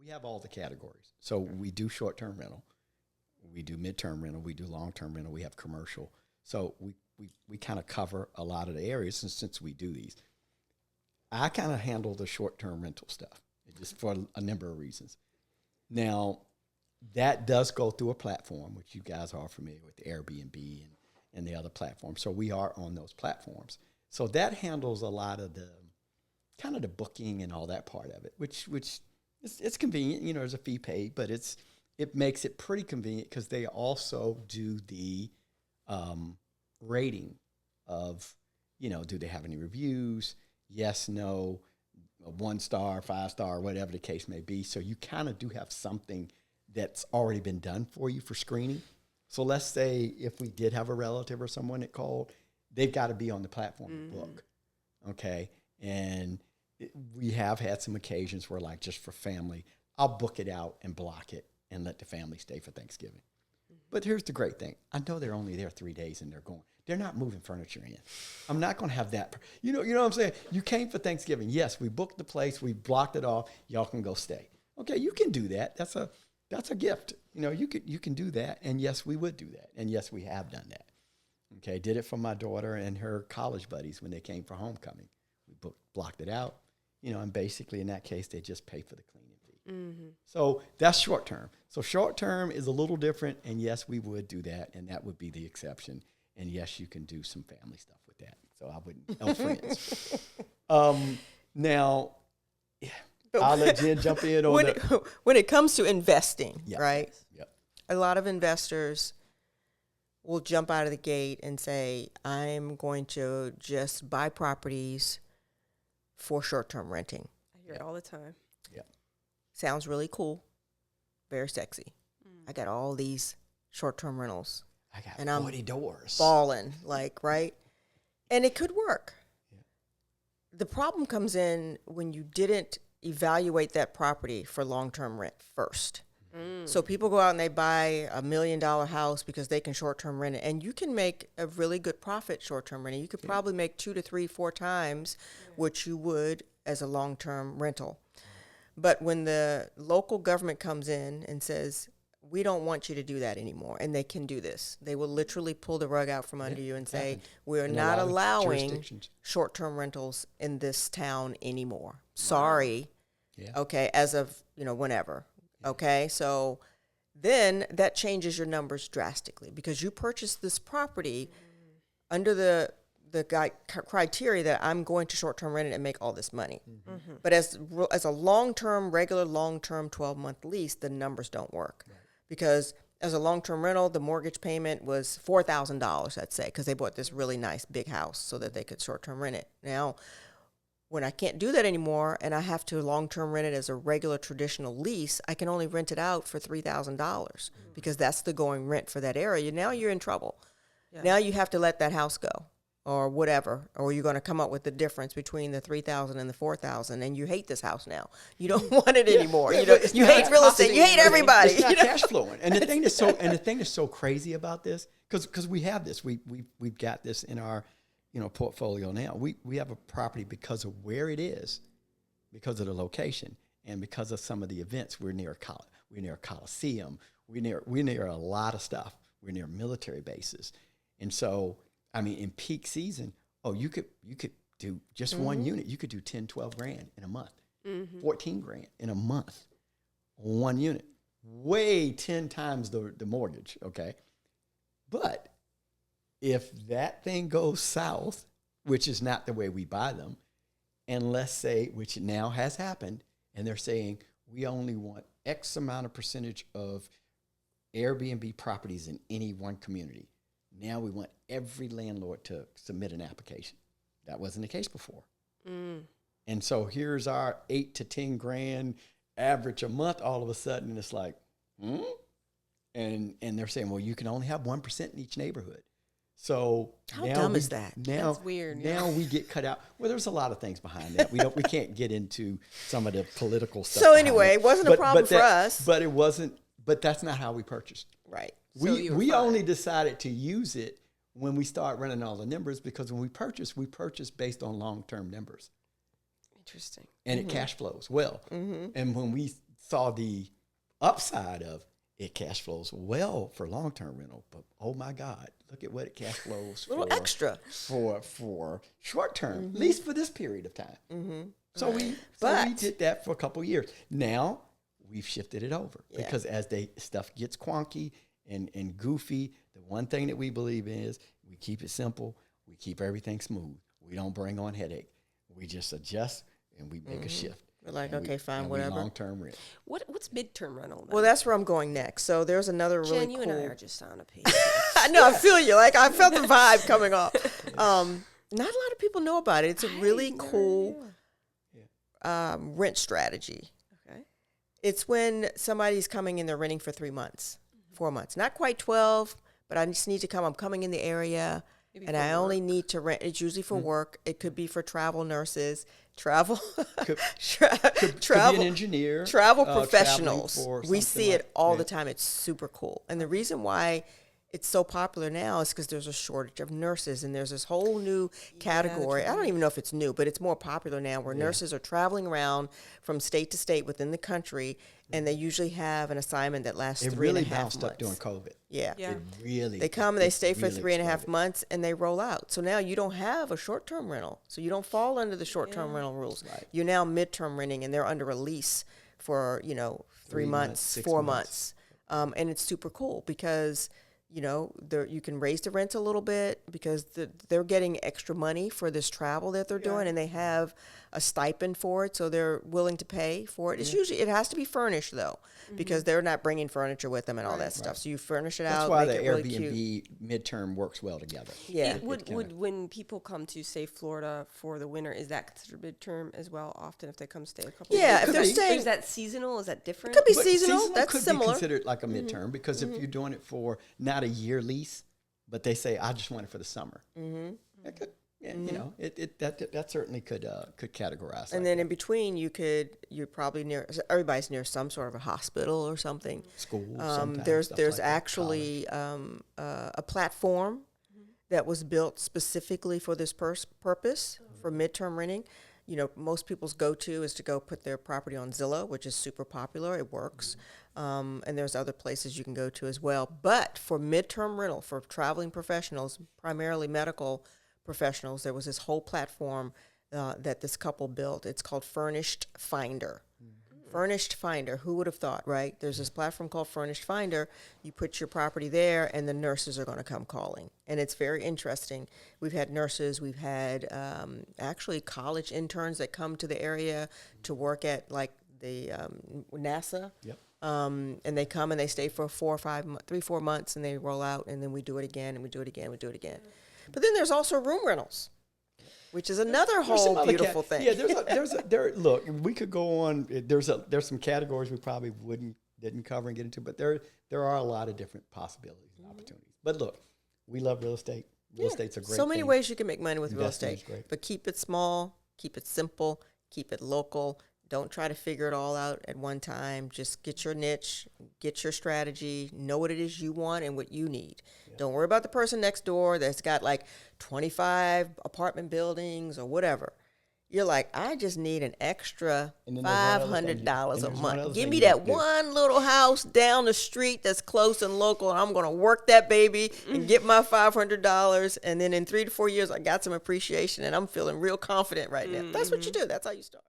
have all the categories. So we do short-term rental, we do mid-term rental, we do long-term rental, we have commercial. So we kind of cover a lot of the areas. And since we do these, I kind of handle the short-term rental stuff just for a number of reasons. Now, that does go through a platform, which you guys are familiar with, Airbnb and the other platforms. So we are on those platforms. So that handles a lot of the kind of the booking and all that part of it, which it's convenient. You know, there's a fee paid, but it makes it pretty convenient because they also do the rating of, you know, do they have any reviews? Yes, no, 1 star, 5 star, whatever the case may be. So you kind of do have something that's already been done for you for screening. So let's say if we did have a relative or someone that called, they've got to be on the platform to book. Okay. And we have had some occasions where, like, just for family, I'll book it out and block it and let the family stay for Thanksgiving. But here's the great thing. I know they're only there 3 days and they're going. They're not moving furniture in. I'm not going to have that. You know what I'm saying? You came for Thanksgiving. Yes, we booked the place. We blocked it off. Y'all can go stay. Okay, you can do that. That's a gift. You know, you can do that. And yes, we would do that. And yes, we have done that. Okay, did it for my daughter and her college buddies when they came for homecoming. We blocked it out. You know, and basically in that case, they just pay for the cleaning fee. Mm-hmm. So that's short term. So short term is a little different. And yes, we would do that. And that would be the exception. And yes, you can do some family stuff with that. So I wouldn't, no friends. Now, I'll let Jen jump in on when it comes to investing, yep. right? Yep. A lot of investors will jump out of the gate and say, I'm going to just buy properties for short-term renting. I hear it all the time. Yeah. Sounds really cool. Very sexy. I got all these short-term rentals. I got and 40 doors. Balling, like, right? And it could work. Yeah. The problem comes in when you didn't evaluate that property for long-term rent first. So people go out and they buy $1 million house because they can short-term rent it. And you can make a really good profit short-term renting. You could probably make 2 to 3, 4 times what you would as a long-term rental. But when the local government comes in and says, we don't want you to do that anymore, and they can do this, they will literally pull the rug out from under you and say, we are not allowing short-term rentals in this town anymore. Wow. Sorry. Yeah. Okay, as of, whenever. Okay, so then that changes your numbers drastically because you purchased this property under the criteria that I'm going to short-term rent it and make all this money. Mm-hmm. But as a long-term, regular long-term 12-month lease, the numbers don't work. Right. Because as a long-term rental, the mortgage payment was $4,000, let's say, because they bought this really nice big house so that they could short-term rent it. Now, when I can't do that anymore and I have to long-term rent it as a regular traditional lease, I can only rent it out for $3,000 because that's the going rent for that area. Now you're in trouble. Yeah. Now you have to let that house go or whatever, or you're going to come up with the difference between the $3,000 and the $4,000, and you hate this house now. You don't want it anymore. Yeah, you hate real estate. You hate everybody. It's not cash flowing. And the thing that's so crazy about this, because we have this, we've got this in our portfolio now. We have a property because of where it is, because of the location, and because of some of the events. We're near a Coliseum. We're near a lot of stuff. We're near military bases, and so in peak season, you could do just one unit. You could do 10, 12 grand in a month, 14 grand in a month, one unit, way 10 times the mortgage. Okay, but if that thing goes south, which is not the way we buy them, and let's say, which now has happened, and they're saying we only want X amount of percentage of Airbnb properties in any one community. Now we want every landlord to submit an application. That wasn't the case before. And so here's our 8 to 10 grand average a month. All of a sudden, it's like, and they're saying, well, you can only have 1% in each neighborhood. So how dumb is that? Now, that's weird. Now we get cut out. Well, there's a lot of things behind that. We can't get into some of the political stuff. So anyway, it wasn't a problem for us. But it wasn't. But that's not how we purchased. Right. We only decided to use it when we start running all the numbers, because when we purchase based on long-term numbers. Interesting. And it cash flows well. Mm-hmm. And when we saw the upside of it cash flows well for long-term rental, but oh my God, look at what it cash flows A little extra. for short-term, at least for this period of time. So we did that for a couple of years. Now we've shifted it over because as stuff gets quonky and goofy, the one thing that we believe in is we keep it simple, we keep everything smooth. We don't bring on headache. We just adjust and we make a shift. We're like, okay, fine, whatever. Long-term rent. What's midterm rental then? Well, that's where I'm going next. So there's another really Jen, you cool. and I are just on a page. I know, I feel you. Like I felt the vibe coming off. Not a lot of people know about it. It's a really cool rent strategy. Okay. It's when somebody's coming in, they're renting for 3 months, 4 months, not quite 12, but I just need to come. I'm coming in the area. Maybe And for I only work. need to rent. It's usually for work. It could be for travel nurses, travel, Could travel, be an engineer. travel traveling professionals. for We something see like it all the that. time. It's super cool. And the reason why it's so popular now is because there's a shortage of nurses, and there's this whole new category. I don't even know if it's new, but it's more popular now, where nurses are traveling around from state to state within the country, and they usually have an assignment that lasts It 3.5 really months. bounced up during COVID. Yeah. Yeah. It really. They come and they it stay for really 3.5 exploded. months and they roll out. So now you don't have a short-term rental. So you don't fall under the short-term rental rules. Right. You're now midterm renting, and they're under a lease for, 3 months, 6 4 months. months. And it's super cool because, you can raise the rent a little bit because they're getting extra money for this travel that they're doing, and they have a stipend for it, so they're willing to pay for it. It's usually, it has to be furnished though, because they're not bringing furniture with them and all that stuff. So you furnish it That's out, why make the it really cute. Airbnb midterm works well together. Yeah. Would when people come to, say, Florida for the winter, is that considered midterm as well? Often, if they come stay a couple. Yeah, of if weeks? they're Or staying, is that seasonal? Is that different? could be But seasonal. That's could similar. be considered like a midterm because if you're doing it for not a year lease, but they say I just want it for the summer. That could, that certainly could categorize. And then in between, you're probably everybody's near some sort of a hospital or something. school. Sometimes, There's stuff like that, actually a platform that was built specifically for this purpose for midterm renting. Most people's go-to is to go put their property on Zillow, which is super popular. It works. And there's other places you can go to as well. But for midterm rental, for traveling professionals, primarily medical professionals, there was this whole platform that this couple built. It's called Furnished Finder. Furnished Finder, who would have thought, right? There's this platform called Furnished Finder. You put your property there, and the nurses are going to come calling. And it's very interesting. We've had nurses, we've had actually college interns that come to the area to work at like the NASA. Yep. And they come and they stay for 3-4 months, and they roll out, and then we do it again, and we do it again, we do it again. But then there's also room rentals, which is another There's some whole other beautiful thing. Yeah, look, we could go on. There's some categories we probably didn't cover and get into, but there are a lot of different possibilities and opportunities. But look, we love real estate. Real estate's a great So many thing. ways you can make money with real Investing is estate, great. but keep it small, keep it simple, keep it local. Don't try to figure it all out at one time. Just get your niche, get your strategy, know what it is you want and what you need. Yeah. Don't worry about the person next door that's got like 25 apartment buildings or whatever. You're like, I just need an extra $500 a month. Give me that one little house down the street that's close and local, and I'm going to work that baby and get my $500. And then in 3 to 4 years, I got some appreciation, and I'm feeling real confident right now. That's what you do. That's how you start.